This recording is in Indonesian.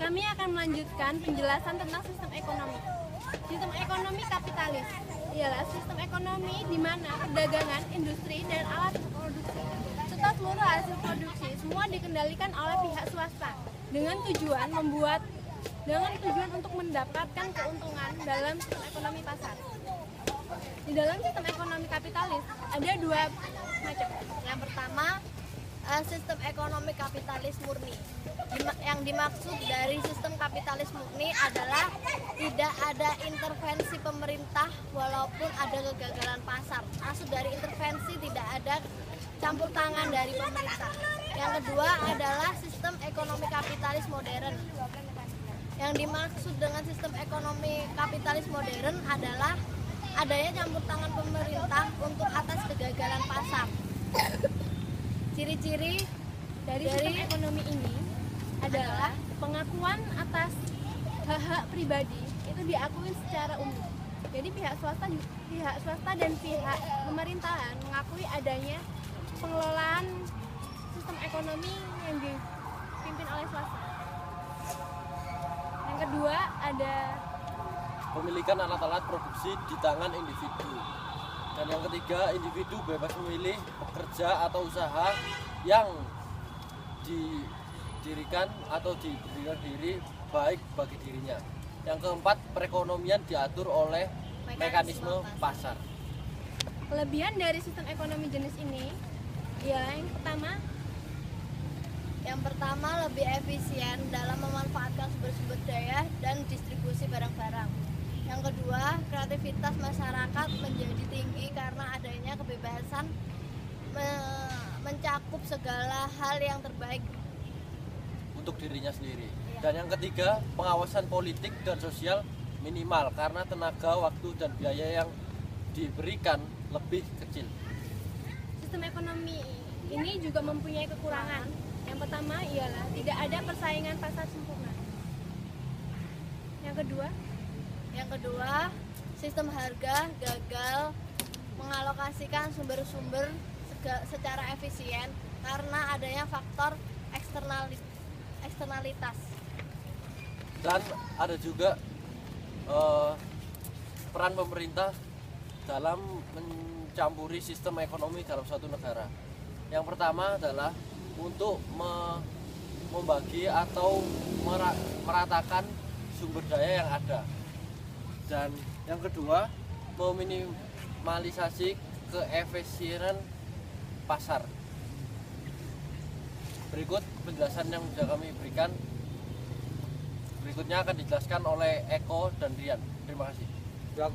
Kami akan melanjutkan penjelasan tentang sistem ekonomi. Sistem ekonomi kapitalis ialah sistem ekonomi di mana perdagangan, industri, dan alat produksi serta seluruh hasil produksi semua dikendalikan oleh pihak swasta dengan tujuan untuk mendapatkan keuntungan dalam sistem ekonomi pasar. Di dalam sistem ekonomi kapitalis ada dua macam. Yang pertama, sistem ekonomi kapitalis murni. Yang dimaksud dari sistem kapitalis murni adalah tidak ada intervensi pemerintah walaupun ada kegagalan pasar. Maksud dari intervensi tidak ada campur tangan dari pemerintah. Yang kedua adalah sistem ekonomi kapitalis modern. Yang dimaksud dengan sistem ekonomi kapitalis modern adalah adanya campur tangan pemerintah untuk atas kegagalan pasar. Ciri-ciri Dari sistem ekonomi ini adalah pengakuan atas hak-hak pribadi itu diakui secara umum. Jadi pihak swasta dan pihak pemerintahan mengakui adanya pengelolaan sistem ekonomi yang dipimpin oleh swasta. Yang kedua ada pemilikan alat-alat produksi di tangan individu. Dan yang ketiga, individu bebas memilih pekerja atau usaha yang didirikan atau diberikan diri baik bagi dirinya. Yang keempat, perekonomian diatur oleh mekanisme pasar. kelebihan dari sistem ekonomi jenis ini ialah yang pertama lebih efisien dalam memanfaatkan sumber-sumber daya dan distribusi barang-barang. Yang kedua, kreativitas masyarakat menjadi tinggi karena adanya kebebasan mencakup segala hal yang terbaik Untuk dirinya sendiri. Dan yang ketiga, pengawasan politik dan sosial minimal karena tenaga, waktu, dan biaya yang diberikan lebih kecil. sistem ekonomi ini juga mempunyai kekurangan. Yang pertama ialah tidak ada persaingan pasar sempurna. Yang kedua, sistem harga gagal mengalokasikan sumber-sumber secara efisien karena adanya faktor eksternalitas. Dan ada juga peran pemerintah dalam mencampuri sistem ekonomi dalam suatu negara. Yang pertama adalah untuk membagi atau meratakan sumber daya yang ada. Dan yang kedua, meminimalisasi keefisienan pasar. Berikut penjelasan yang sudah kami berikan. Berikutnya akan dijelaskan oleh Eko dan Rian. Terima kasih.